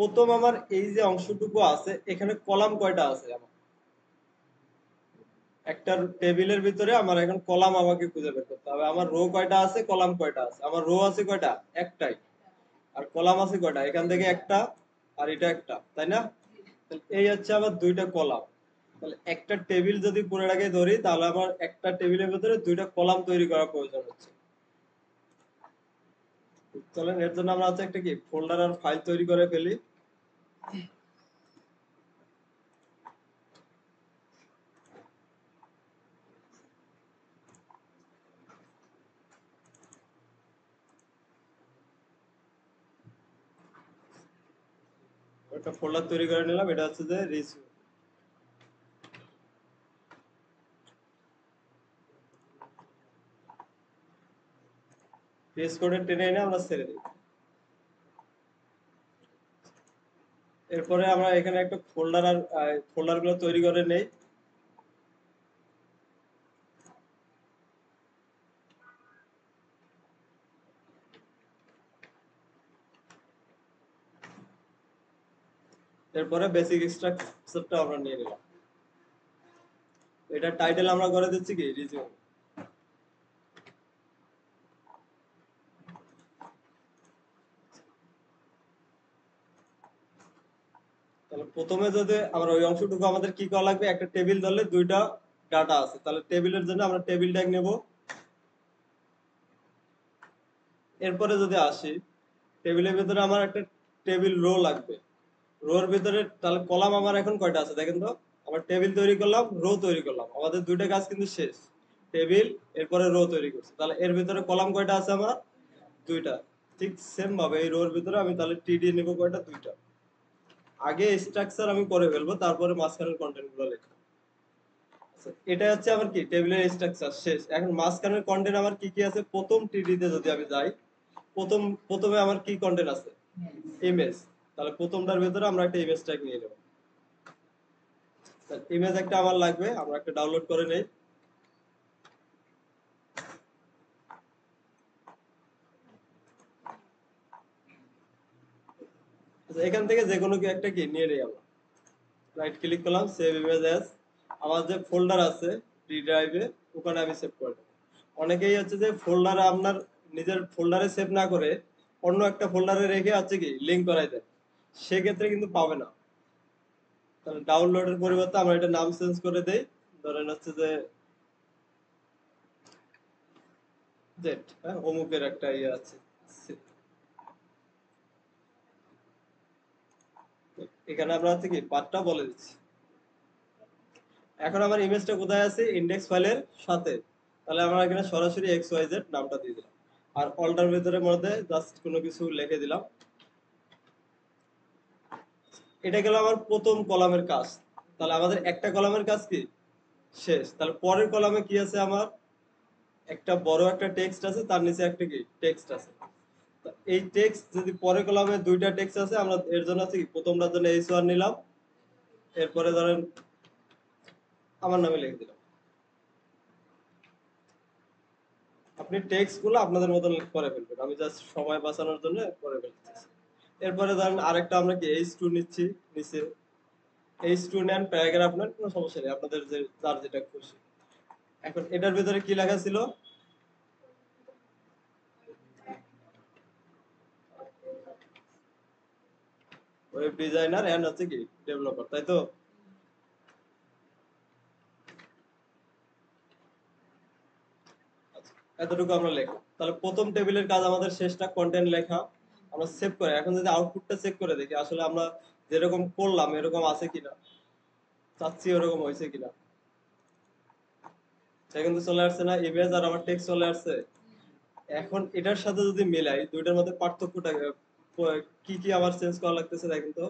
প্রথম আমার এই যে অংশটুকু আছে এখানে কলাম কয়টা আছে আমার? একটা টেবিলের ভিতরে আমার এখন কলাম আমাকে খুঁজে বের করতে হবে। আমার রো কয়টা আছে, কলাম কয়টা আছে? আমার রো আছে কয়টা? একটাই। আর কলাম আছে কয়টা? এখান থেকে একটা আর এটা একটা, তাই না? তাহলে এই হচ্ছে আমার দুইটা কলাম। তাহলে একটা টেবিল যদি পুরোটাকে ধরি তাহলে আমার একটা টেবিলের ভিতরে দুইটা কলাম তৈরি করার প্রয়োজন হচ্ছে। চলেন এর জন্য আমরা হচ্ছে একটা কি ফোল্ডার আর ফাইল তৈরি করে ফেলি। একটা ফোল্ডার তৈরি করে নিলাম, এটা হচ্ছে যে রিসিউ। পেজ কোডে টেনে এনে আমরা ছেড়ে দিই। এরপরে আমরা এখানে একটা ফোল্ডার আর ফোল্ডার গুলো তৈরি করে নেই। এরপরে বেসিক স্ট্রাকচারটা আমরা নিয়ে নিলাম। এটা টাইটেল আমরা করে দিচ্ছি কি রিজিউম। তাহলে প্রথমে যদি আমরা ওই অংশটুকু আমাদের কি করা লাগবে, একটা টেবিল ধরলে দুইটা ডাটা আছে, তাহলে টেবিলের জন্য আমরা টেবিল ট্যাগ নেব। এরপরে যদি আসি টেবিলের ভিতরে আমার একটা টেবিল রো লাগবে। রোর ভিতরে তাহলে কলাম আমার এখন কয়টা আছে দেখেন তো। আমার টেবিল তৈরি করলাম, রো তৈরি করলাম, আমাদের দুইটা কাজ কিন্তু শেষ। টেবিল এরপরে রো তৈরি করছি, তাহলে এর ভিতরে কলাম কয়টা আছে আমার? দুইটা। ঠিক সেম ভাবে এই রোর ভিতরে আমি তাহলে টিডি নেব কয়টা? দুইটা। আগে স্ট্রাকচার আমি করে ফেলবো, তারপরে মাঝখানের কন্টেন্ট গুলো লিখবো। আচ্ছা, এটা হচ্ছে আমার কি টেবিলের স্ট্রাকচার শেষ। এখন মাঝখানের কন্টেন্ট আমার কি কি আছে? প্রথম টিডি তে যদি আমি যাই, প্রথমে আমার কি কন্টেন্ট আছে? ইমেজ। তাহলে প্রথমটার ভিতরে আমরা একটা ইমেজ ট্যাগ নিয়ে নেব। ইমেজ একটা আমার লাগবে, আমরা একটা ডাউনলোড করে নেই। আচ্ছা, এখান থেকে যে কোনো কি একটা কি নিয়ে নেই আমরা। রাইট ক্লিক করলাম, সেভ ইমেজ অ্যাজ। আমার যে ফোল্ডার আছে ডি ড্রাইভে, ওখানে আমি সেভ করে দেবো। অনেকেই হচ্ছে যে ফোল্ডারে আপনার নিজের ফোল্ডারে সেভ না করে অন্য একটা ফোল্ডারে রেখে আছে কি লিঙ্ক করাই দেয়, সেক্ষেত্রে কিন্তু পাবে না। তাহলে ডাউনলোডের পরিবর্তে আমরা এটা নাম চেঞ্জ করে দেই। ধরেন হচ্ছে যে জেট, হ্যাঁ, অমুকের একটা ইয়ে আছে। এখানে আমরা হচ্ছে কি পাথটা বলে দিচ্ছি। এখন আমার ইমেজটা কোথায় আছে? ইন্ডেক্স ফাইলের সাথে। তাহলে আমরা এখানে সরাসরি এক্স ওয়াই জেড নামটা দিয়ে দিলাম। আর অল্টার ভিতরের মধ্যে জাস্ট কোনো কিছু লিখে দিলাম। এটা গেল আমার প্রথম কলামের কাজ। তাহলে আমাদের একটা কলামের কাজ কি শেষ। তাহলে পরের কলামে কি আছে আমার? একটা বড় একটা টেক্সট আছে, তার নিচে একটা কি টেক্সট আছে। এই টেক্সট যদি পরের কলামে দুইটা টেক্সট আছে, আমরা এর জন্য আছে কি প্রথমটার জন্য এইচ ওয়ান নিলাম, এরপরে ধরেন আমার নামে লিখে দিলাম। আপনি টেক্সট গুলো আপনাদের মতন করে ফেলবেন, আমি জাস্ট সময় বাঁচানোর জন্য করে ফেলতেছি। এরপরে ধরেন আরেকটা আমরা কি এইচ টু নিচ্ছি, নিচে এইচ টু নেন, প্যারাগ্রাফ নেন, কোনো সমস্যা নেই, আপনাদের যে যার যেটা খুশি। এখন এটার ভিতরে কি লেখা ছিল? ওয়েব ডিজাইনার এন্ড হচ্ছে কি ডেভেলপার, তাই তো? আচ্ছা, এতটুকু আমরা লেখা। তাহলে প্রথম টেবিলের কাজ আমাদের শেষটা কন্টেন্ট লেখা। আমরা সেভ করে এখন যদি আউটপুটটা চেক করে দেখি আসলে আমরা যেরকম করলাম এরকম আছে কিনা, চাচ্ছি ওরকম হয়েছে কিনা। এটা কিন্তু চলে আসছে না, ইমেজ আর আমার টেক্সট চলে আসছে। এখন এটার সাথে যদি মিলাই দুইটার মধ্যে পার্থক্যটা কি কি আমার চেঞ্জ করা লাগতেছে দেখেন তো।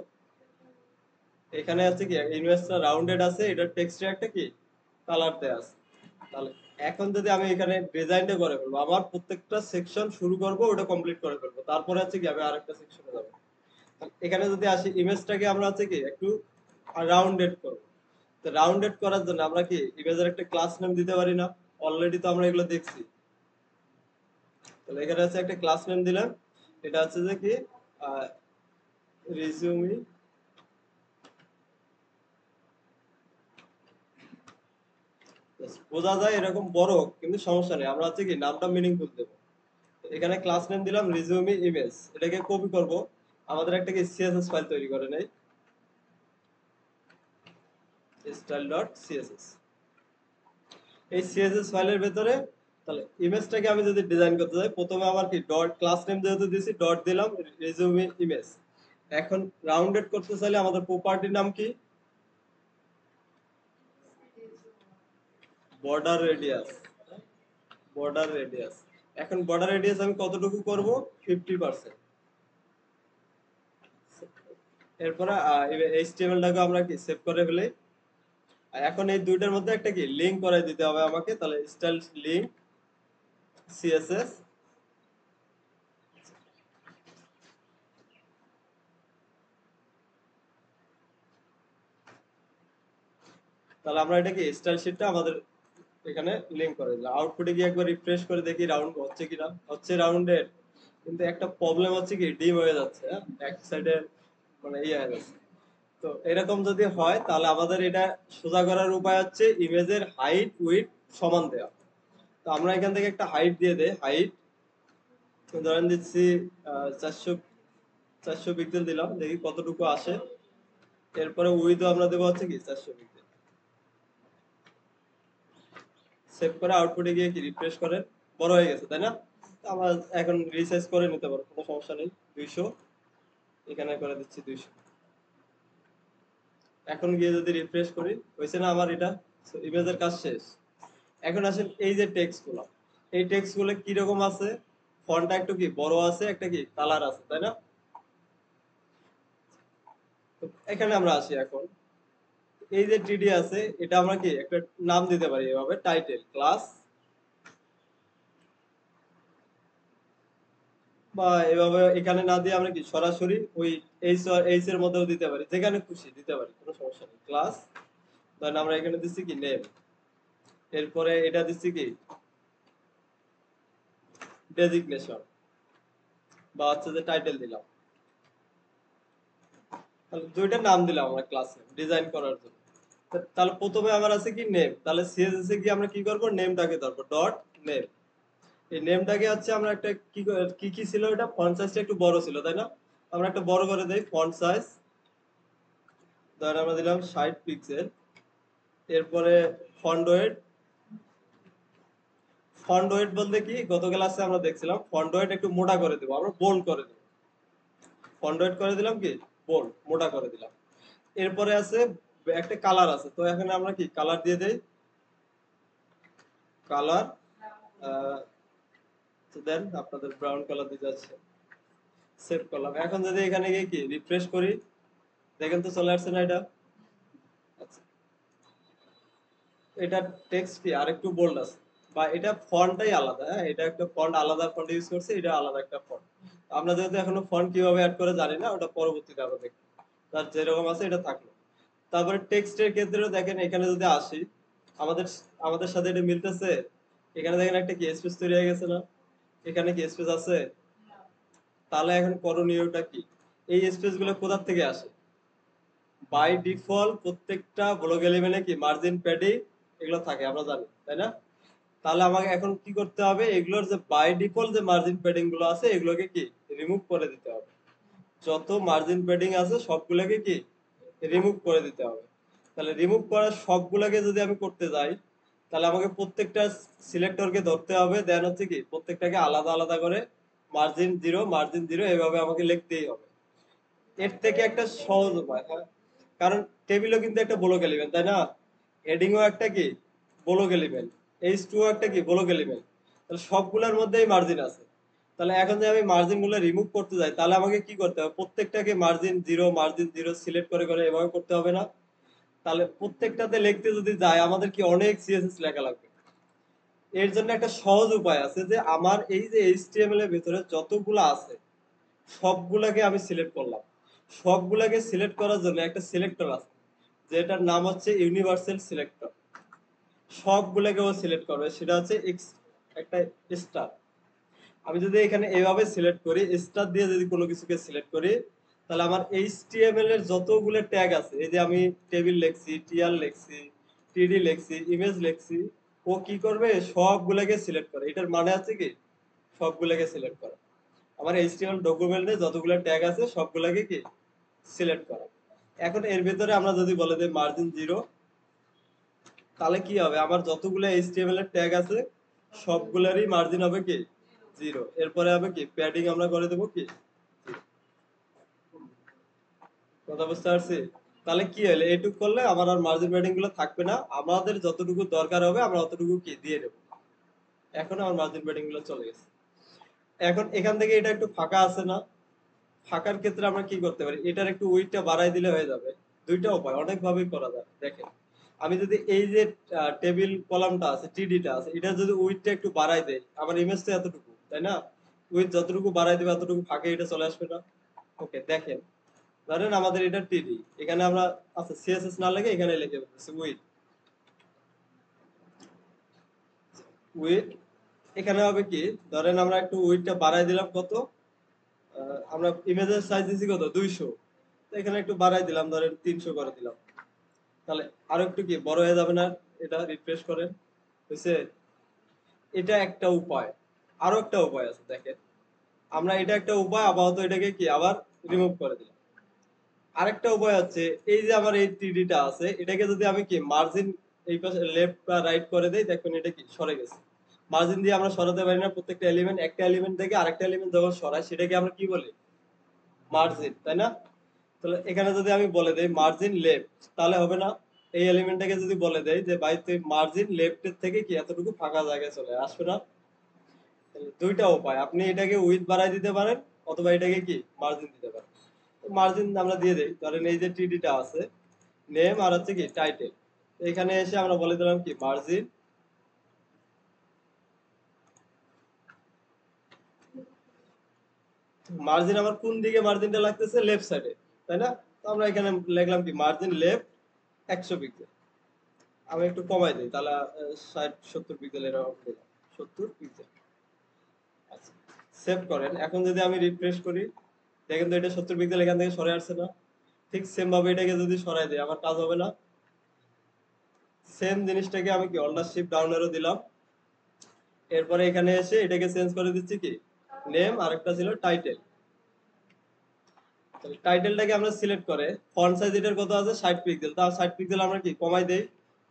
এখানে আছে কি ইনভেস্টর রাউন্ডেড আছে, এটা টেক্সটে একটা কি কালার দেয়া আছে। তাহলে এখন যদি আমি এখানে ডিজাইনটা করে ফেলবো, আমার প্রত্যেকটা সেকশন শুরু করব ওটা কমপ্লিট করে ফেলবো, তারপরে আছে কি আমি আরেকটা সেকশনে যাব। এখানে যদি আসি ইমেজটাকে আমরা আছে কি একটু রাউন্ডেড করব। তো রাউন্ডেড করার জন্য আমরা কি ইমেজের একটা ক্লাস নেম দিতে পারি না? অলরেডি তো আমরা এগুলো দেখছি। তাহলে এখানে আছে একটা ক্লাস নেম দিলাম, এটা হচ্ছে যে কি রিজিউমি বোঝা যায় এরকম বড়, কিন্তু সমস্যা নেই, আমরা হচ্ছে কি নামটা মিনিংফুল দেবো। এখানে ক্লাস নেম দিলাম রিজিউমি ইমেজ, এটাকে কপি করব, আমাদের একটা কি সিএসএস ফাইল তৈরি করে নেই, style.css। এই সিএসএস ফাইলের ভেতরে তাহলে ইমেজটাকে আমি যদি ডিজাইন করতে যাই, প্রথমে আমার কি ডট ক্লাস নেম যেহেতু দিয়েছি ডট দিলাম রিজিউমি ইমেজ। এখন রাউন্ডেড করতে চাইলে আমাদের প্রপার্টির নাম কি, বর্ডার রেডিয়াস, বর্ডার রেডিয়াস। এখন বর্ডার রেডিয়াস আমি কতটুকু করব, 50%। এরপরে এইচটিএমএলটাকে আমরা কি সেভ করে ফেলে। এখন এই দুইটার মধ্যে একটা কি লিংক করে দিতে হবে আমাকে, তাহলে স্টাইল লিংক সিএসএস। তাহলে আমরা এটা কি স্টাইল শিটটা আমাদের এখানে লিংক করে দিলাম। আউটপুটে গিয়ে একবার রিফ্রেশ করে দেখি রাউন্ড হচ্ছে কিনা, হচ্ছে রাউন্ডেড, কিন্তু একটা প্রবলেম হচ্ছে কি ডিম হয়ে যাচ্ছে, হ্যাঁ এক সাইডে মানে ইয়ে হয়ে যাচ্ছে। তো এরকম যদি হয় তাহলে আমাদের এটা সোজা করার উপায় হচ্ছে ইমেজের হাইট উইডথ সমান দেওয়া। তো আমরা এখান থেকে একটা হাইট দিয়ে দেই, হাইট ধরেন দিচ্ছি 400 400 পিক্সেল দিলাম, দেখি কতটুকু আসে। এরপরে উইডথ আমরা দেবো হচ্ছে কি 400 পিক্সেল। সেভ করে আউটপুটে গিয়ে কি রিফ্রেশ করেন, বড় হয়ে গেছে তাই না? আমরা এখন রিসাইজ করে নিতে পারবো, কোনো সমস্যা নেই। 200 এখানে করে দিচ্ছি 200। এখন গিয়ে যদি রিফ্রেশ করি, হয়েছে না আমার এটা ইমেজের কাজ শেষ। এখন আসেন এই যে টেক্সট গুলো, এই টেক্সট গুলো কিরকম আছে, ফন্টটা একটু কি বড় আছে, একটা কি কালার আছে তাই না? তো এখানে আমরা আসি এখন, এই যে টিডি আছে এটা আমরা কি একটা নাম দিতে পারি এভাবে, টাইটেল ক্লাস, বা এভাবে এখানে না দিয়ে আমরা কি সরাসরি ওই এইচ এর মধ্যেও দিতে পারি, যেখানে খুশি দিতে পারি, কোনো সমস্যা নেই। ক্লাস ধরেন আমরা এখানে দিচ্ছি কি নেম, এরপরে এটা দিচ্ছি কি ডেজিগনেশন, বা হচ্ছে যে টাইটেল দিলাম। তাহলে দুইটা নাম দিলাম আমরা ক্লাস নেম ডিজাইন করার জন্য। তাহলে প্রথমে আমার আছে কি নেম, তাহলে সিএসএস এ কি আমরা কি করব, নেমটাকে ধরবো ডট নেম। এই নেমটাকে হচ্ছে আমরা একটা কি কি ছিল, এটা ফন্ট সাইজটা একটু বড় ছিল তাই না? আমরা একটা বড় করে দেই ফন্ট সাইজ, ধরেন আমরা দিলাম 60 পিক্সেল। এরপরে ফন্ট ওয়েট, ফন্ট ওয়েট বলতে কি গত ক্লাসে আমরা দেখছিলাম, ফন্ট ওয়েট একটু মোটা করে দেবো, আমরা বোল্ড করে দেবো। ফন্ট ওয়েট করে দিলাম কি বোল্ড, মোটা করে দিলাম। এরপরে আছে একটা কালার আছে, তো এখানে আমরা কি কালার দিয়ে দেই, কালার দেন আপনাদের ব্রাউন কালার দিতে যাচ্ছে, সেভ করলাম। এখন যদি এখানে গিয়ে কি রিফ্রেশ করি, দেখেন তো চলে আসছে না এটা? আচ্ছা, এটা টেক্সট কি আরেকটু বোল্ড আছে, বা এটা ফন্টটাই আলাদা, হ্যাঁ এটা একটা ফন্ট, আলাদা ফন্ট ইউজ করছে, এটা আলাদা একটা ফন্ট। আমরা যেহেতু এখনো ফন্ট কিভাবে অ্যাড করে জানি না, ওটা পরবর্তীতে আমরা দেখব। তার যেরকম আছে এটা থাকলো। তারপরে টেক্সটের ক্ষেত্রেও দেখেন, এখানে যদি আসি, আমাদের আমাদের সাথে এটা মিলতেছে। এখানে দেখেন একটা কি স্পেস তৈরি হয়ে গেছে না, এখানে কি স্পেস আছে? তাহলে এখন করণীয়টা কি, এই স্পেস গুলো কোথা থেকে আসে? বাই ডিফল্ট প্রত্যেকটা ব্লক এলিমেন্টে কি মার্জিন প্যাডিং এগুলো থাকে, আমরা জানি তাই না? তাহলে আমাকে এখন কি করতে হবে, এগুলোর যে বাই ডিফল্ট যে মার্জিন প্যাডিং গুলো আছে এগুলোকে কি রিমুভ করে দিতে হবে। যত মার্জিন প্যাডিং আছে সবগুলোকে কি রিমুভ করে দিতে হবে। তাহলে রিমুভ করা সবগুলোকে যদি আমি করতে যাই, তাহলে আমাকে প্রত্যেকটা সিলেক্টরকে ধরতে হবে, দেন হচ্ছে কি প্রত্যেকটাকে আলাদা আলাদা করে মার্জিন জিরো মার্জিন জিরো এভাবে আমাকে লিখতেই হবে। এর থেকে একটা সহজ উপায়, হ্যাঁ, কারণ টেবিলও কিন্তু একটা ব্লক এলিমেন্ট তাই না, হেডিংও একটা কি ব্লক এলিমেন্ট, এইচ2 একটা কি ব্লক এলিমেন্ট, তাহলে সবগুলোর মধ্যেই মার্জিন আছে। তাহলে এখন যদি আমি মার্জিন গুলো রিমুভ করতে যাই, তাহলে আমাকে কি করতে হবে, প্রত্যেকটাকে মার্জিন জিরো সিলেক্ট করে করে এভাবে করতে হবে না? তাহলে প্রত্যেকটাতে লিখতে যদি যাই আমাদের কি অনেক সিএসএস লেখা লাগবে। এর জন্য একটা সহজ উপায় আছে, যে আমার এই যে এইচটিএমএল এর ভিতরে যতগুলো আছে সবগুলাকে আমি সিলেক্ট করলাম। সবগুলাকে সিলেক্ট করার জন্য একটা সিলেক্টর আছে, যেটার নাম হচ্ছে ইউনিভার্সাল সিলেক্টর। সবগুলাকে ও সিলেক্ট করবে, সেটা হচ্ছে এক্স একটা স্টার। আমি যদি এখানে এভাবে সিলেক্ট করি, স্টার দিয়ে যদি কোনো কিছুকে সিলেক্ট করি, তাহলে আমার HTML এর যতগুলো ট্যাগ আছে, এই যে আমি টেবিল লিখছি, টিআর লিখছি, টিডি লিখছি, ইমেজ লিখছি, ও কি করবে সবগুলোকে সিলেক্ট করে। এটার মানে আছে কি সবগুলোকে সিলেক্ট করা। আমার HTML ডকুমেন্টে যতগুলো ট্যাগ আছে সবগুলোকে কি সিলেক্ট করা। এখন এর ভিতরে আমরা যদি বলে দেই মার্জিন 0, তাহলে কি হবে আমার যতগুলো HTML এর ট্যাগ আছে সবগুলোরই মার্জিন হবে কি 0। এরপরে হবে কি প্যাডিং আমরা করে দেব কি 0। কথা বুঝতে পারছি? তাহলে কি হলো এইটুক করলে আমার আর মার্জিন প্যাডিং গুলো থাকবে না, আমাদের যতটুকু দরকার হবে আমরা অতটুকু কি দিয়ে দেব। এখন আমার মার্জিন প্যাডিং গুলো চলে গেছে। এখন এখান থেকে এটা একটু ফাঁকা আছে না, ফাঁকার ক্ষেত্রে আমরা কি করতে পারি, এটার একটু উইডথটা বাড়াই দিলে হয়ে যাবে। দুইটা উপায় অনেক ভাবেই করা যায়। দেখেন আমি যদি এই যে টেবিল কলামটা আছে, টিডিটা আছে, এটা যদি উইডথটা একটু বাড়াই দেই, আমার ইমেজটা এতটুকু তাই না, উইডথ যতটুকু বাড়াই দেবে এতটুকু ফাঁকে এটা চলে আসবে না। ওকে দেখেন, ধরেন আমাদের এটা টিডি, এখানে আমরা আচ্ছা সিএসএস না লাগে এখানে লিখে দিচ্ছি উইডথ। উইডথ এখানে হবে কি, ধরেন আমরা একটু উইডথটা বাড়াই দিলাম কত, আমরা ইমেজের সাইজ দিছি কত 200, তো এখানে একটু বাড়াই দিলাম ধরেন 300 করে দিলাম। তাহলে আরো একটু কি বড় হয়ে যাবে না, এটা রিফ্রেশ করেন, বুঝছে? এটা একটা উপায়। আরো একটা উপায় আছে দেখেন, আমরা এটা একটা উপায় আপাতত এটাকে কি আবার রিমুভ করে দিলাম। আরেকটা উপায় হচ্ছে এই যে আমার এই 3D টা আছে, এটাকে যদি আমি কি মার্জিন এই পাশে লেফট বা রাইট করে দেই, দেখুন এটা কি সরে গেছে। মার্জিন দিয়ে আমরা সরাতে পারি না, প্রত্যেকটা এলিমেন্ট একটা এলিমেন্ট থেকে আরেকটা এলিমেন্ট যখন সরায় সেটাকে আমরা কি বলি মার্জিন, তাই না? তাহলে এখানে যদি আমি বলে দেই মার্জিন লেফট, তাহলে হবে না? এই এলিমেন্টটাকে যদি বলে দেই যে ভাই তুই মার্জিন লেফটের থেকে কি এতটুকু ফাঁকা জায়গায় চলে আসবে না? তাহলে দুইটা উপায়, আপনি এটাকে উইডথ বাড়াই দিতে পারেন অথবা এটাকে কি মার্জিন দিতে পারেন। মার্জিন আমরা দিয়ে দেই, ধরেন এই যে টিডিটা আছে, নেম আর হচ্ছে কি টাইটেল, এখানে এসে আমরা বলে দিলাম কি মার্জিন। মার্জিন আমার কোন দিকে মার্জিনটা লাগতেছে, লেফট সাইডে, তাই না? তো আমরা এখানে লিখলাম কি মার্জিন লেফট 100 পিক্সেল। আমি একটু কমাই দিই, তাহলে 60-70 পিক্সেল এরকম দিলাম, 70 পিক্সেল। আচ্ছা সেভ করেন। এখন যদি আমি রিফ্রেশ করি, দেখেন তো এটা 70 পিক্সেল এখান থেকে সরে আসছে না? ঠিক সেম ভাবে এটাকে যদি সরাই দেই আমার কাজ হবে না? সেম জিনিসটাকে আমি কি অল্টার শিফট ডাউন অ্যারো দিলাম, এরপরে এখানে এসে এটাকে চেঞ্জ করে দিচ্ছি কি নেম, আর একটা ছিল টাইটেল। তাহলে টাইটেলটাকে আমরা সিলেক্ট করে ফন্ট সাইজ এটার কত আছে 60 পিক্সেল, তাও 60 পিক্সেল আমরা কি কমাই দেই,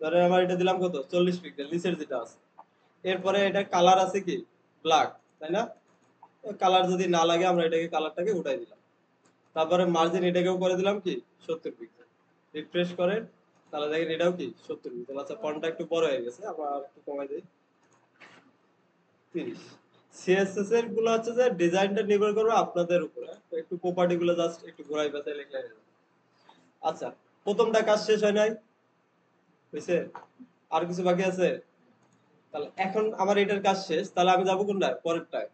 ধরেন আমার এটা দিলাম কত 40 পিক্সেল নিচের যেটা আছে। এরপরে এটা কালার আছে কি ব্ল্যাক, তাই না? কালার যদি না লাগে আমরা এটাকে কালারটাকে উঠাই দিলাম। তারপরে মার্জিন এটাকেও করে দিলাম কি 70 পিক্সেল। রিফ্রেশ করেন, তাহলে দেখেন এটাও কি 70 পিক্সেল। আচ্ছা ফন্টটা একটু বড় হয়ে গেছে, আমরা একটু কমাই দেই 30। সিএসএস এর গুলো হচ্ছে যে ডিজাইনটা নির্ভর করবে আপনাদের উপরে, তো একটু প্রপার্টি গুলো জাস্ট একটু ঘোরাই পেঁচাই লিখলে হয়ে যাবে। আচ্ছা প্রথমটা কাজ শেষ হয় নাই, হয়েছে? আর কিছু বাকি আছে? তাহলে এখন আমার এটার কাজ শেষ, তাহলে আমি যাবো কোনটায় পরেরটায়।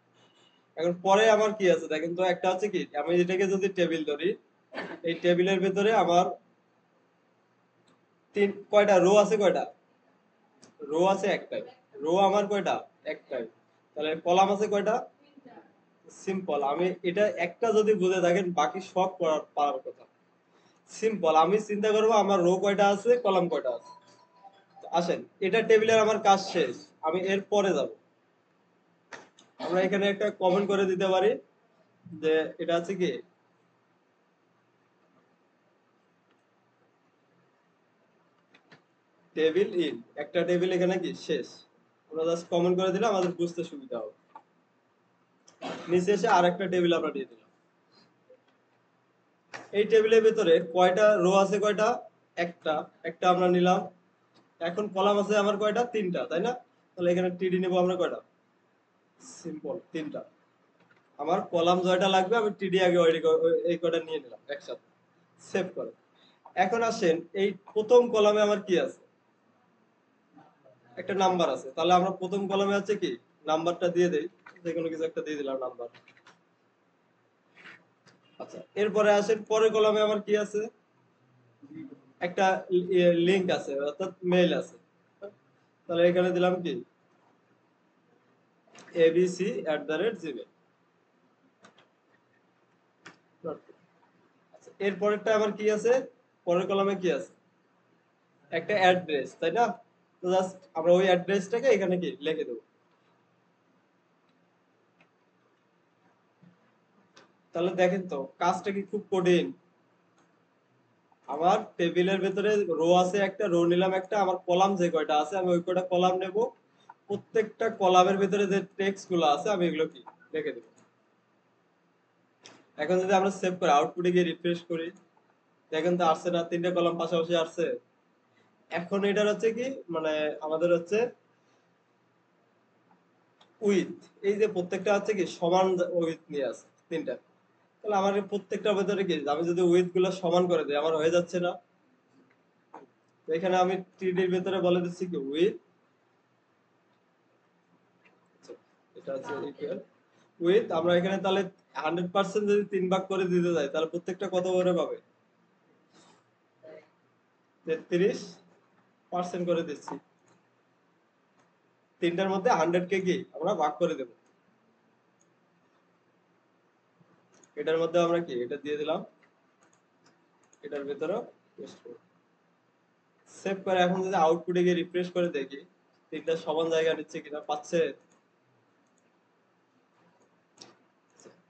এখন পরে আমার কি আছে দেখেন তো, একটা হচ্ছে কি আমি এটাকে যদি টেবিল ধরি, এই টেবিলের ভিতরে আমার কয়টা রো আছে, কয়টা রো আছে একটাই, রো আমার কয়টা একটাই। তাহলে কলাম আছে কয়টা, সিম্পল। আমি এটা একটা যদি বুঝে থাকেন বাকি সব পারার কথা। সিম্পল, আমি চিন্তা করবো আমার রো কয়টা আছে কলাম কয়টা আছে। আসেন এটা টেবিলের আমার কাজ শেষ, আমি এর পরে যাব। আমরা এখানে একটা কমেন্ট করে দিতে পারি যে এটা আছে কি টেবিল ইন, একটা টেবিল এখানে কি শেষ। আমরা জাস্ট কমেন্ট করে দিলে আমাদের বুঝতে সুবিধা হবে। নিচে এসে আরেকটা টেবিল আমরা দিয়ে দিলাম। এই টেবিলের ভিতরে কয়টা রো আছে, কয়টা একটা, একটা আমরা নিলাম। এখন কলাম আছে আমার কয়টা, তিনটা, তাই না? তাহলে এখানে টিডি নেবো আমরা কয়টা, সিম্পল তিনটা। আমার কলাম জয়টা লাগবে, আমি টিডি আগে এই কয়টা নিয়ে নিলাম একসাথে। সেভ করে এখন আসেন এই প্রথম কলামে আমার কি আছে, একটা নাম্বার আছে। তাহলে আমরা প্রথম কলামে আছে কি নাম্বারটা দিয়ে দেই, যে কোনো কিছু একটা দিয়ে দিলাম নাম্বার। আচ্ছা এরপরে আসেন পরের কলামে আমার কি আছে, একটা লিংক আছে অর্থাৎ মেইল আছে। তাহলে এখানে দিলাম কি abc@gmail.com। এর পরেরটা আবার কি আছে, পরের কলামে কি আছে, একটা অ্যাড্রেস, তাই না? তো জাস্ট আমরা ওই অ্যাড্রেসটাকে এখানে কি লিখে দেবো। তাহলে দেখেন তো কাজটা কি খুব কঠিন? আমার টেবিলের ভেতরে রো আছে, একটা রো নিলাম, একটা আমার কলাম যে কয়টা আছে আমি ওই কয়টা কলাম নেব, প্রত্যেকটা কলামের ভিতরে যে টেক্সট গুলো আছে আমি এগুলো কি লিখে দেবো। এখন যদি আমরা সেভ করে আউটপুটে গিয়ে রিফ্রেশ করি, দেখেন তো আসছে না, তিনটা কলাম পাশাপাশি আসছে। এখন এটার হচ্ছে কি, মানে আমাদের হচ্ছে উইথ, এই যে প্রত্যেকটা হচ্ছে কি সমান উইথ নিয়ে আছে তিনটা। তাহলে আমার এই প্রত্যেকটার ভেতরে কি আমি যদি উইথ গুলো সমান করে দিই আমার হয়ে যাচ্ছে না? তো এখানে আমি 3D এর ভেতরে বলে দিচ্ছি কি উইথ, এটা হচ্ছে ইকুয়াল উইথ, আমরা এখানে তাহলে 100% যদি 3 ভাগ করে দিতে যাই তাহলে প্রত্যেকটা কত করে পাবে, 33% করে দিচ্ছি। তিনটার মধ্যে 100 কে কি আমরা ভাগ করে দেব। এটার মধ্যে আমরা কি এটা দিয়ে দিলাম, এটার ভেতরে সেভ করে এখন যদি আউটপুটে গিয়ে রিফ্রেশ করে দেখি তিনটা সমান জায়গা নিচ্ছে কিনা, পাচ্ছে।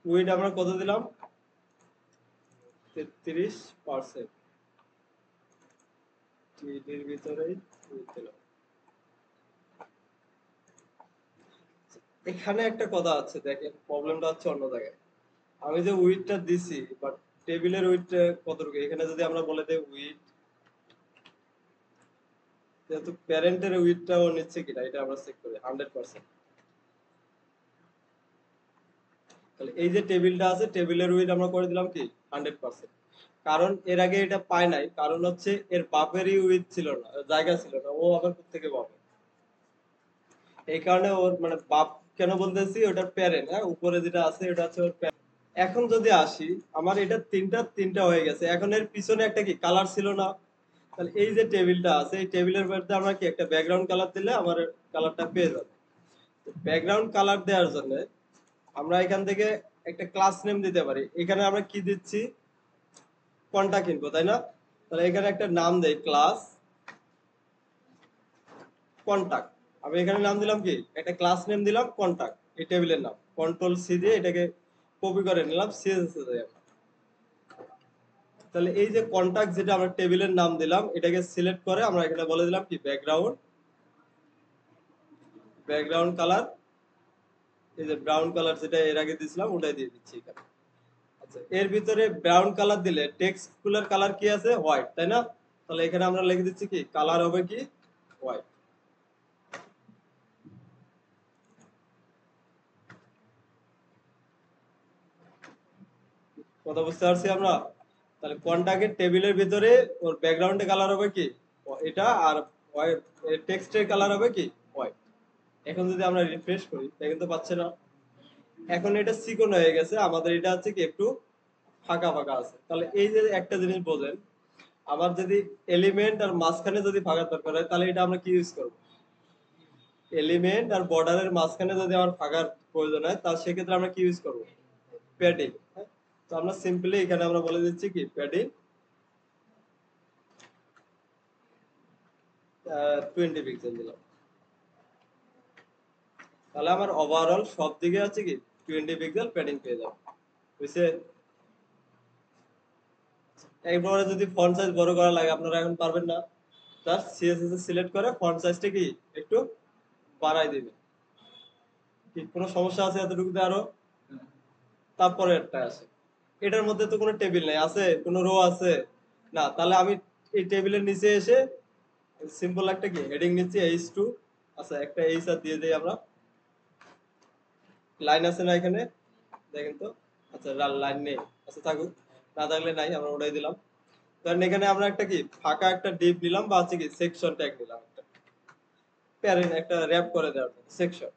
উইথ আমরা কত দিলাম, 33%। টিডির ভিতরেই উইথ দিলাম। এখানে একটা কথা আছে, দেখেন প্রবলেমটা হচ্ছে অন্য জায়গায়। আমি যে উইথটা দিছি বাট টেবিলের উইথটা কতটুকু, এখানে যদি আমরা বলে দেই উইথ, যেহেতু প্যারেন্টের উইথটাও নিচ্ছে কিনা এটা আমরা চেক করি 100%। তাহলে এই যে টেবিলটা আছে টেবিলের উইথ আমরা করে দিলাম কি 100%। কারণ এর আগে এটা পায় নাই, কারণ হচ্ছে এর বাপেরই উইথ ছিল না, জায়গা ছিল না, ও আবার কোত্থেকে পাবে। এই কারণে ওর মানে বাপ কেন বলতেছি, ওটার প্যারেন্ট, হ্যাঁ উপরে যেটা আছে ওটা হচ্ছে ওর parent। এখন যদি আসি, আমার এটা তিনটা তিনটা হয়ে গেছে, এখন এর পিছনে একটা কি কালার ছিল না, তাহলে এই যে টেবিলটা আছে এই টেবিলের মধ্যে আমরা কি একটা ব্যাকগ্রাউন্ড কালার দিলে আমার কালারটা পেয়ে যাবে। ব্যাকগ্রাউন্ড কালার দেওয়ার জন্য আমরা এখান থেকে একটা ক্লাস নেম দিতে পারি। এখানে আমরা কি দিচ্ছি, কন্টাক্ট ইনফো, তাই না? তাহলে এখানে একটা নাম দেই ক্লাস কন্টাক্ট। আমি এখানে নাম দিলাম কি, একটা ক্লাস নেম দিলাম কন্টাক্ট, এই টেবিলের নাম, কন্ট্রোল সি দিয়ে এটাকে কপি করে নিলাম সিএসএস এ যাই। তাহলে এই যে কন্টাক্ট যেটা আমরা টেবিলের নাম দিলাম এটাকে সিলেক্ট করে আমরা এখানে বলে দিলাম কি ব্যাকগ্রাউন্ড, ব্যাকগ্রাউন্ড কালার, এই যে ব্রাউন কালার যেটা এর আগে দিয়েছিলাম ওটাই দিয়ে দিচ্ছি এখানে। আচ্ছা, এর ভিতরে ব্রাউন কালার দিলে টেক্সট গুলোর কালার কি আছে, হোয়াইট, তাই না? তাহলে এখানে আমরা লিখে দিচ্ছি কি কালার হবে কি হোয়াইট। কথা বুঝতে পারছি আমরা? তাহলে কন্টাক্টের টেবিলের ভিতরে ওর ব্যাকগ্রাউন্ডে কালার হবে কি এটা, আর টেক্সটের কালার হবে কি হোয়াইট। এখন যদি আমরা রিফ্রেশ করি দেখেন তো পাচ্ছে না? এখন এটা চিকন হয়ে গেছে, আমাদের এটা হচ্ছে কি একটু ফাঁকা ফাঁকা আছে। তাহলে এই যে একটা জিনিস বোঝেন, আমার যদি এলিমেন্ট আর মাঝখানে যদি ফাঁকা দরকার হয় তাহলে এটা আমরা কি ইউজ করব, এলিমেন্ট আর বর্ডারের মাঝখানে যদি আমার ফাঁকার প্রয়োজন হয় তাহলে সেক্ষেত্রে আমরা কি ইউজ করব, প্যাডিং। তো আমরা সিম্পলি এখানে আমরা বলে দিচ্ছি কি প্যাডিং 20 পিক্সেল দিলাম। তাহলে আমার ওভারঅল সব দিকে আছে কি 20 পিক্সেল প্যাডিং পেয়ে যাবো, বুঝছে? এরপরে যদি ফন্ট সাইজ বড় করা লাগে আপনারা এখন পারবেন না, জাস্ট সিএসএস এ সিলেক্ট করে ফন্ট সাইজটা কি একটু বাড়াই দিবেন। কি কোনো সমস্যা আছে এতটুকুতে আরো? তারপরে একটা আসে, এটার মধ্যে তো কোনো টেবিল নেই, আছে কোনো রো আছে না, তাহলে আমি এই টেবিলের নিচে এসে সিম্পল একটা কি হেডিং নিচ্ছি H2। আচ্ছা একটা এইচ আর দিয়ে দেই আমরা, লাইন আছে না এখানে, দেখেন তো। আচ্ছা লাইন নেই, আচ্ছা থাকুক, না থাকলে নাই, আমরা ওটাই দিলাম। কারণ এখানে আমরা একটা কি ফাঁকা একটা ডিপ নিলাম বা হচ্ছে কি সেকশন ট্যাগ নিলাম, একটা প্যারেন্ট একটা র‍্যাপ করে দেওয়ার জন্য সেকশন।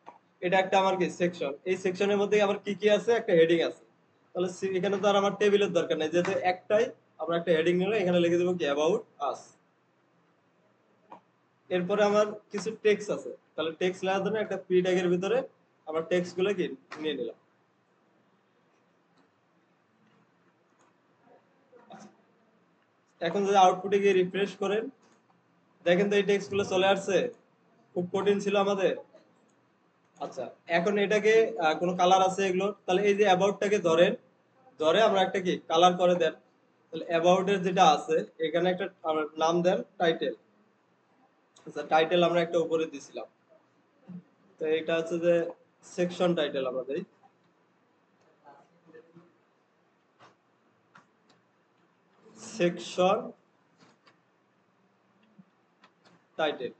এটা একটা আমার কি সেকশন, এই সেকশনের মধ্যে আমার কি কি আছে, একটা হেডিং আছে। তাহলে এখানে তো আর আমার টেবিলের দরকার নেই, যেহেতু একটাই আমরা একটা হেডিং নিলাম, এখানে লিখে দেবো কি অ্যাবাউট আস। এরপরে আমার কিছু টেক্সট আছে, তাহলে টেক্সট লেখার জন্য একটা পি ট্যাগের ভিতরে আমার টেক্সট গুলো কি নিয়ে নিলাম। এখন যদি আউটপুটে গিয়ে রিফ্রেশ করেন, দেখেন তো এই টেক্সট গুলো চলে আসছে। খুব কঠিন ছিল আমাদের। আচ্ছা, এখন এটাকে কোনো কালার আছে এগুলো, তাহলে এই যে অ্যাবাউটটাকে ধরেন, ধরে আমরা একটা কি কালার করে দেন। তাহলে অ্যাবাউট এর যেটা আছে এখানে একটা আমরা নাম দেন টাইটেল। আচ্ছা, টাইটেল আমরা একটা উপরে দিছিলাম, তো এটা হচ্ছে যে সেকশন টাইটেল আমরা দেই। সেকশন টাইটেল,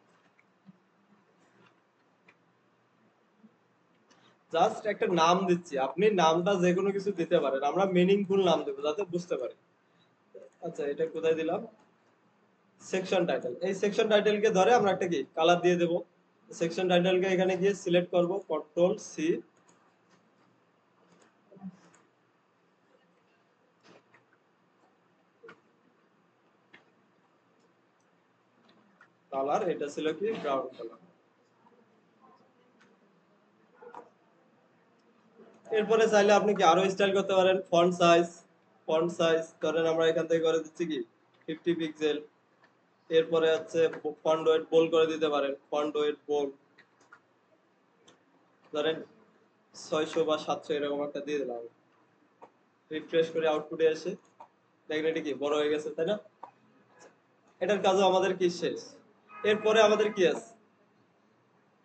জাস্ট একটা নাম দিচ্ছি, আপনি নামটা যে কোনো কিছু দিতে পারেন, আমরা মিনিংফুল নাম দেবো যাতে বুঝতে পারি। আচ্ছা, এটা কোথায় দিলাম? Section title. এই সেকশন টাইটেলকে ধরে আমরা একটা কি কালার দিয়ে দেব। সেকশন টাইটেলকে এখানে গিয়ে সিলেক্ট করব, কন্ট্রোল সি, কালার এটা ছিল কি ব্রাউন কালার। এরপরে চাইলে আপনি কি আরো স্টাইল করতে পারেন। ফন্ট সাইজ, ফন্ট সাইজ ধরেন আমরা এখান থেকে করে দিচ্ছি কি 50 পিক্সেল। এরপরে হচ্ছে ফন্ট ওয়েট বোল্ড করে দিতে পারেন, ফন্ট ওয়েট বোল্ড ধরেন 600 বা 700 এরকম একটা দিয়ে দিলাম। রিফ্রেশ করে আউটপুটে আসে, দেখেন এটা কি বড় হয়ে গেছে, তাই না? এটার কাজও আমাদের কি শেষ। এরপরে আমাদের কি আছে,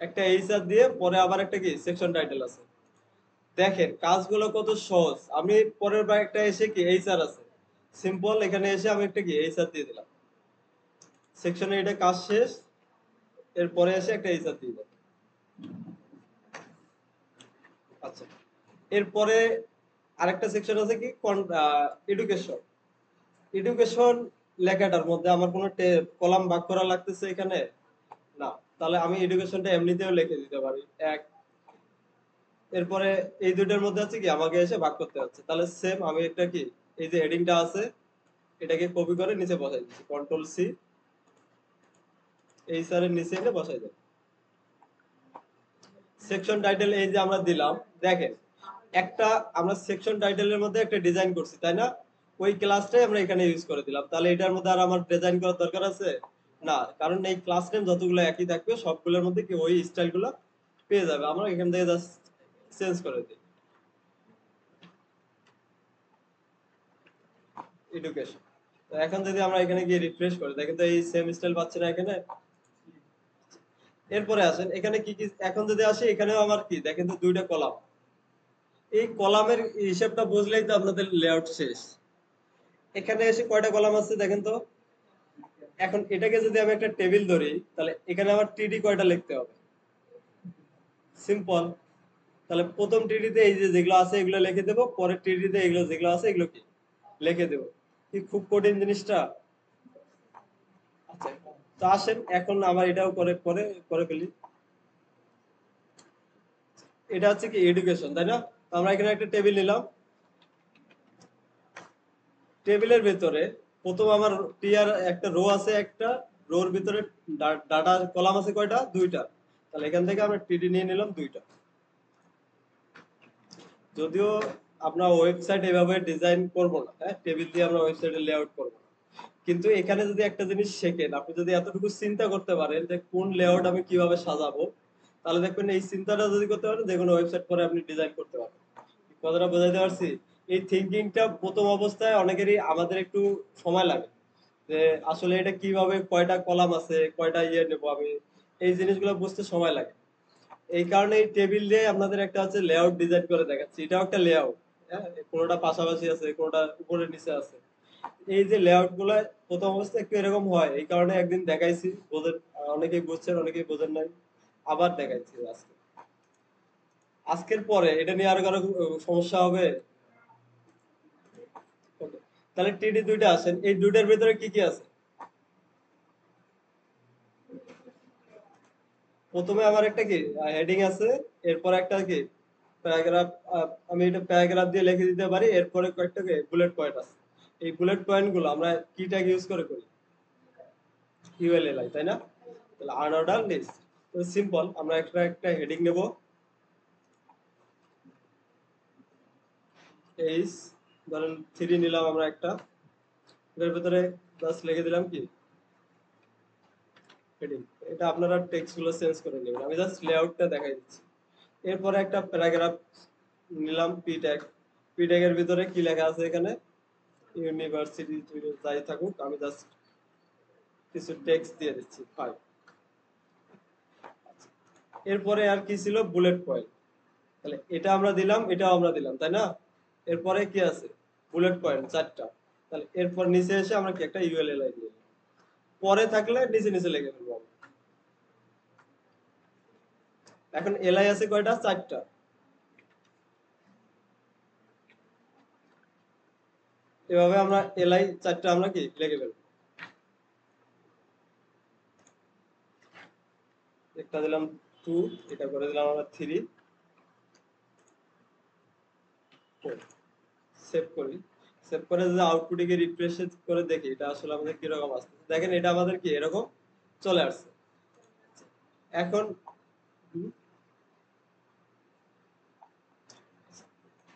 একটা এইচআর দিয়ে পরে আবার একটা কি সেকশন টাইটেল আছে। দেখেন কাজগুলো কত সহজ। আমি পরের বার একটা এসে কি এইচআর আছে, সিম্পল, এখানে এসে আমি একটা কি এইচআর দিয়ে দিলাম, সেকশনে এটা কাজ শেষ। এরপরে এসে একটা এইচআর দিয়ে দিলাম। আচ্ছা, এরপরে আরেকটা সেকশন আছে কি এডুকেশন। এডুকেশন লেখাটার মধ্যে আমার কোনো কলাম ভাগ করা লাগতেছে এখানে না, তাহলে আমি এডুকেশনটা এমনিতেও লিখে দিতে পারি এক। এরপরে এই দুইটার মধ্যে আছে কি আমাকে এসে ভাগ করতে হচ্ছে, তাহলে সেম আমি একটা কি এই যে হেডিংটা আছে এটাকে কপি করে নিচে বসাই দিচ্ছি, কন্ট্রোল সি, এই স্যারের নিচে এনে বসাই দেব। সেকশন টাইটেল এই যে আমরা দিলাম, দেখেন একটা আমরা সেকশন টাইটেলের মধ্যে একটা ডিজাইন করছি, তাই না? ওই ক্লাসটাই আমরা এখানে ইউজ করে দিলাম, তাহলে এটার মধ্যে আর আমার ডিজাইন করার দরকার আছে না, কারণ এই ক্লাস নেম যতগুলো একই থাকবে সবগুলোর মধ্যে কি ওই স্টাইলগুলো পেয়ে যাবে, আমরা এখান থেকে জাস্ট চেঞ্জ করে দিই এডুকেশন। তো এখন যদি আমরা এখানে গিয়ে রিফ্রেশ করি, দেখেন তো এই সেম স্টাইল পাচ্ছি না এখানে। এরপরে আসেন এখানে কি কি, এখন যদি আসি এখানেও আমার কি দেখেন তো দুইটা কলাম। এই কলামের হিসাবটা বুঝলেই তো আপনাদের লেআউট শেষ। এখানে এসে কয়টা কলাম আছে দেখেন তো। এখন এটাকে যদি আমি একটা টেবিল ধরি, তাহলে এখানে আমার টিডি কয়টা লিখতে হবে, সিম্পল। তাহলে প্রথম টিডিতে এই যে যেগুলো আছে এগুলো লিখে দেবো, পরের টিডিতে এগুলো যেগুলো আছে এগুলো কি লিখে দেবো। কি খুব কঠিন জিনিসটা? আচ্ছা, তো আসেন এখন আমার এটাও করে করে করে ফেলি। এটা হচ্ছে কি এডুকেশন, তাই না? তো আমরা এখানে একটা টেবিল নিলাম, টেবিলের ভিতরে প্রথম আমার টিয়ার একটা রো আছে, একটা রোর ভিতরে ডাটা কলাম আছে কয়টা, দুইটা। তাহলে এখান থেকে আমরা টিডি নিয়ে নিলাম দুইটা। যদিও আমরা ওয়েবসাইট এভাবে ডিজাইন করব না, হ্যাঁ, টেবিল দিয়ে আমরা ওয়েবসাইটে লেআউট করব না, কিন্তু এখানে যদি একটা জিনিস শেখেন, আপনি যদি এতটুকু চিন্তা করতে পারেন যে কোন লেআউট আমি কিভাবে সাজাবো, তাহলে দেখবেন এই চিন্তাটা যদি করতে পারেন যে কোনো ওয়েবসাইট পরে আপনি ডিজাইন করতে পারবেন। কথাটা বোঝাইতে পারছি? এই থিঙ্কিংটা প্রথম অবস্থায় অনেকেরই আমাদের একটু সময় লাগে, যে আসলে এটা কিভাবে কয়টা কলাম আছে কয়টা ইয়ে নেবো আমি, এই জিনিসগুলো বুঝতে সময় লাগে। এই কারণে এই টেবিল দিয়ে আপনাদের একটা হচ্ছে লেআউট ডিজাইন করে দেখাচ্ছি, এটাও একটা লেআউট। হ্যাঁ, কোনোটা পাশাপাশি আছে, কোনোটা উপরে নিচে আছে। এই যে লেআউট গুলা প্রথম অবস্থায় একটু এরকম হয়, এই কারণে একদিন দেখাইছি, বোঝেন, অনেকেই বুঝছেন অনেকেই বোঝেন নাই, আবার দেখাইছি আজকে। আজকের পরে এটা নিয়ে আরো কারো সমস্যা হবে? Okay. তাহলে টিডি দুইটা আসেন, এই দুইটার ভিতরে কি কি আছে? প্রথমে আমার একটা কি হেডিং আছে, এরপর একটা কি প্যারাগ্রাফ, আমি এটা প্যারাগ্রাফ দিয়ে লিখে দিতে পারি, এরপরে কয়েকটা কি বুলেট পয়েন্ট আছে। এই বুলেট পয়েন্ট গুলো আমরা কি ট্যাগ ইউজ করে করি, ইউএলএলআই, তাই না? তাহলে আনঅর্ডার লিস্ট। তো সিম্পল, আমরা একটা একটা হেডিং নেব, এইচ ধরেন 3 নিলাম আমরা একটা, এর ভিতরে জাস্ট লিখে দিলাম কি হেডিং। এটা আপনারা টেক্সট গুলো চেঞ্জ করে নেবেন, আমি জাস্ট লেআউটটা দেখাই দিচ্ছি। এরপরে একটা প্যারাগ্রাফ নিলাম, পি ট্যাগ এর ভিতরে কি লেখা আছে এখানে, ইউনিভার্সিটি যাই থাকুক, আমি জাস্ট কিছু টেক্সট দিয়ে দিচ্ছি 5। এরপরে আর কি ছিল, বুলেট পয়েন্ট। তাহলে এটা আমরা দিলাম, এটাও আমরা দিলাম, তাই না? এরপরে কি আছে, বুলেট পয়েন্ট 4টা। তাহলে এরপর নিচে এসে আমরা কি একটা ইউএলএলআই দিয়ে দিলাম। পরে থাকলে নিচে নিচে লিখে ফেলবো আমরা। এখন এলআই আছে কয়টা, 4টা। এভাবে আমরা এলআই 4টা আমরা কি লিখে ফেলবো। একটা দিলাম 2, এটা করে দিলাম আমরা 3, 4। সেভ করি। সেভ করে যদি আউটপুটে গিয়ে রিফ্রেশ করে দেখি এটা আসলে আমাদের কিরকম আসছে, দেখেন এটা আমাদের কি এরকম চলে আসছে। এখন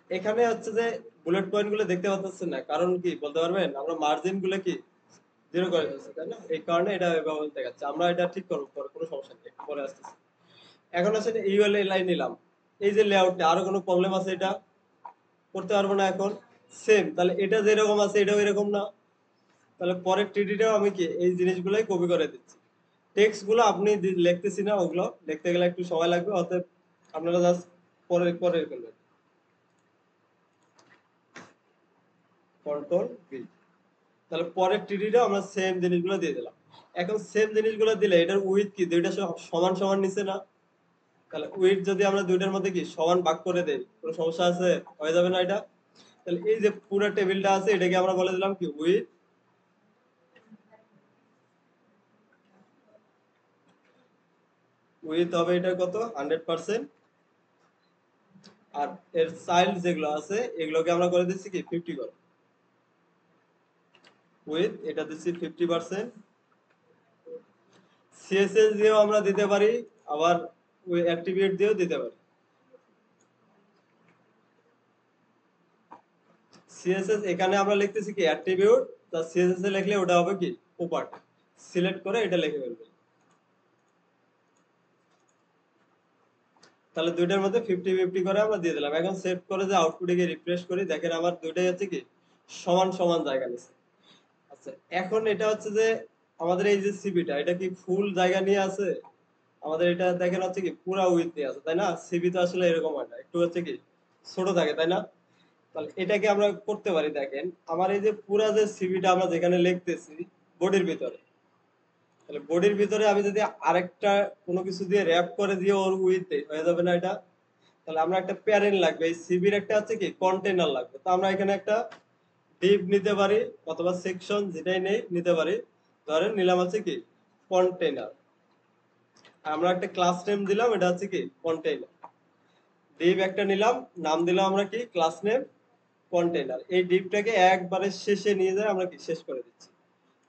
এখানে হচ্ছে যে বুলেট পয়েন্ট গুলো দেখতে পাচ্ছেন না, কারণ কি বলতে পারবেন, আমরা মার্জিন গুলো কি 0 করে দিচ্ছি, তাই না? এই কারণে এটা এভাবে দেখাচ্ছে। আমরা এটা ঠিক করবো পরে, কোনো সমস্যা নেই, পরে আসতেছি। এখন হচ্ছে ইউএলএলআই নিলাম, এই যে লেআউটটা, আরো কোনো প্রবলেম আছে এটা করতে পারবো না এখন। সেম, তাহলে এটা যেরকম আছে এটাও এরকম না, তাহলে পরের টিডিটাও আমি কি এই জিনিসগুলোই কপি করে দিচ্ছি। টেক্সট গুলো আপনি লিখতেছি না, ওগুলো লিখতে গেলে একটু সময় লাগবে, অতএব আপনারা জাস্ট পরে পরে ফেলবেন। Control V. তাহলে পরের টিডিটাও আমরা সেম জিনিসগুলো দিয়ে দিলাম। এখন সেম জিনিসগুলো দিলে এটার উইথ কি দুইটা সমান সমান নিচে না? তাহলে উইথ যদি আমরা দুইটার মধ্যে কি সমান ভাগ করে দেই, কোনো সমস্যা আছে? হয়ে যাবে না এটা? তাহলে এই যে পুরো টেবিলটা আছে এটাকে আমরা বলে দিলাম কি উইথ। উইথ হবে এটা কত, 100%। আর এর চাইল্ড যেগুলো আছে এগুলোকে আমরা করে দিচ্ছি কি 50 করে। উইথ এটা দিচ্ছি 50%। সিএসএস দিয়েও আমরা দিতে পারি, আবার ওই অ্যাট্রিবিউট দিয়েও দিতে পারি। সিএসএস এখানে আমরা লিখতেছি কি অ্যাট্রিবিউট, তা সিএসএস এ লিখলে ওটা হবে কি প্রপার্টি। সিলেক্ট করে এটা লিখে ফেলবে। তাহলে দুইটার মধ্যে 50-50 করে আমরা দিয়ে দিলাম। এখন সেভ করে যে আউটপুটে গিয়ে রিফ্রেশ করি, দেখেন আমার দুইটাই হচ্ছে কি সমান সমান জায়গা নিচ্ছে। আচ্ছা, এখন এটা হচ্ছে যে আমাদের এই যে সিবিটা এটা কি ফুল জায়গা নিয়ে আছে? আমাদের এটা দেখেন হচ্ছে কি পুরা উইথ নিয়ে আছে, তাই না? সিবি তো আসলে এরকম হয় না, একটু হচ্ছে কি ছোট থাকে, তাই না? তাহলে এটাকে আমরা করতে পারি, দেখেন আমার এই যে পুরা যে সিবিটা আমরা যেখানে লিখতেছি বডির ভিতরে, তাহলে বডির ভিতরে আমি যদি আরেকটা কোনো কিছু দিয়ে র‍্যাপ করে দিয়ে ওর উইথ দেই, হয়ে যাবে না এটা? তাহলে আমরা একটা প্যারেন্ট লাগবে, এই সিবির একটা আছে কি কন্টেইনার লাগবে। তো আমরা এখানে একটা ডিভ নিতে পারি অথবা সেকশন যেটাই নেই নিতে পারি। ধরেন নিলাম হচ্ছে কি কন্টেইনার, আমরা একটা ক্লাস নেম দিলাম, এটা হচ্ছে কি কন্টেইনার। ডিভ একটা নিলাম, নাম দিলাম আমরা কি ক্লাস নেম কন্টেইনার। এই ডিভটাকে একবারে শেষে নিয়ে যায় আমরা কি শেষ করে দিচ্ছি।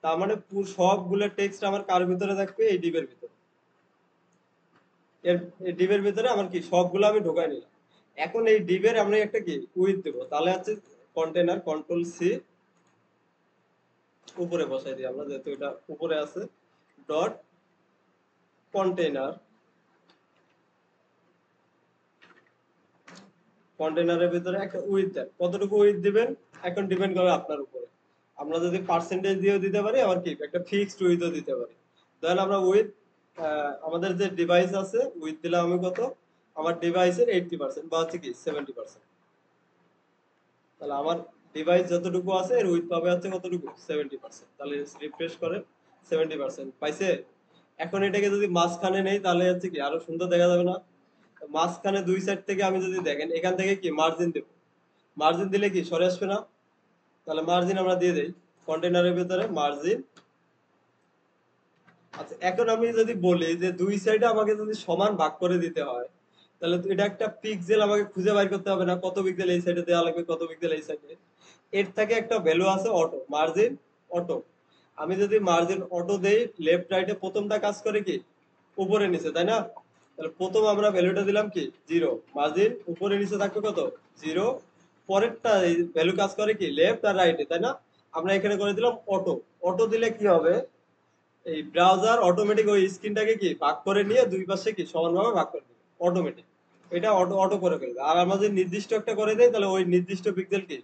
তার মানে সবগুলো টেক্সট আমার কার ভিতরে থাকবে, এই ডিভের ভিতরে। এর এই ডিভের ভিতরে আমার কি সবগুলো আমি ঢোকাই নিলাম। এখন এই ডিভের আমরা একটা কি উইথ দেব, তাহলে হচ্ছে কন্টেইনার কন্ট্রোল সি উপরে বসাই দিই আমরা, যেহেতু এটা উপরে আছে। ডট কন্টেইনার, কন্টেইনারের ভিতরে একটা উইথ দেন, কতটুকু উইথ দিবেন এখন ডিপেন্ড করে আপনার উপরে। আমরা যদি পার্সেন্টেজ দিয়েও দিতে পারি, আবার কি একটা ফিক্সড উইথও দিতে পারি। দেন আমরা উইথ আমাদের যে ডিভাইস আছে উইথ দিলাম আমি কত, আমার ডিভাইসের 80% বা হচ্ছে কি 70%। তাহলে আমার ডিভাইস যতটুকু আছে এর উইথ পাবে হচ্ছে কতটুকু 70%। তাহলে রিফ্রেশ করেন, 70% পাইছে। এখন এটাকে যদি মাঝখানে নেই তাহলে হচ্ছে কি আরো সুন্দর দেখা যাবে না? মাঝখানে দুই সাইড থেকে আমি যদি দেখেন এখান থেকে কি মার্জিন দেব, মার্জিন দিলে কি সরে আসবে না? তাহলে মার্জিন আমরা দিয়ে দেই কন্টেইনারের ভিতরে মার্জিন। আচ্ছা, এখন আমি যদি বলি যে দুই সাইডে আমাকে যদি সমান ভাগ করে দিতে হয়, তাহলে তো এটা একটা পিক্সেল আমাকে খুঁজে বাইর করতে হবে না, কত পিক্সেল এই সাইডে দেওয়া লাগবে, কত পিক্সেল এই সাইডে। এর থেকে একটা ভ্যালু আছে অটো, মার্জিন অটো। আমি যদি মার্জিন অটো দেই, লেফট রাইটে প্রথমটা কাজ করে কি উপরে নিচে, তাই না? তাহলে প্রথম আমরা ভ্যালুটা দিলাম কি 0, মার্জিন উপরে নিচে থাকবে কত 0। পরেরটা ভ্যালু কাজ করে কি লেফট আর রাইটে, তাই না? আমরা এখানে করে দিলাম অটো। অটো দিলে কি হবে, এই ব্রাউজার অটোমেটিক ওই স্ক্রিনটাকে কি ভাগ করে নিয়ে দুই পাশে কি সমানভাবে ভাগ করে দেবে অটোমেটিক। এটা অটো অটো করে ফেলবে। আর আমরা যদি নির্দিষ্ট একটা করে দেই তাহলে ওই নির্দিষ্ট পিক্সেল কি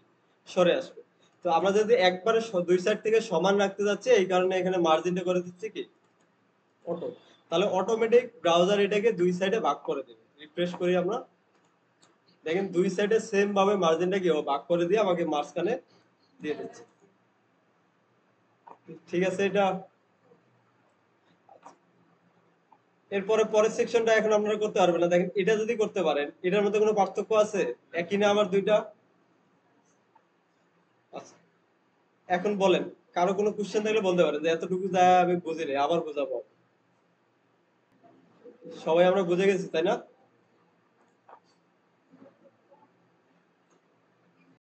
সরে আসবে। তো আমরা যদি একবারে দুই সাইড থেকে সমান রাখতে যাচ্ছি, এই কারণে এখানে মার্জিনটা করে দিচ্ছি কি অটো। তাহলে অটোমেটিক ব্রাউজার এটাকে দুই সাইডে ভাগ করে দেবে। রিফ্রেশ করি আমরা, দেখেন দুই সাইডে সেম ভাবে মার্জিনটা কি ভাগ করে দিয়ে আমাকে মাঝখানে দিয়ে দিচ্ছে। ঠিক আছে এটা। এরপরে পরের সেকশনটা এখন আপনারা করতে পারবেন না। দেখেন এটা যদি করতে পারেন, এটার মধ্যে কোনো পার্থক্য আছে? একই না আমার দুইটা? আচ্ছা, এখন বলেন, কারো কোনো কোশ্চেন থাকলে বলতে পারেন যে এতটুকু যা আমি বুঝিনি, আবার বোঝাবো। সবাই আমরা বুঝে গেছি, তাই না?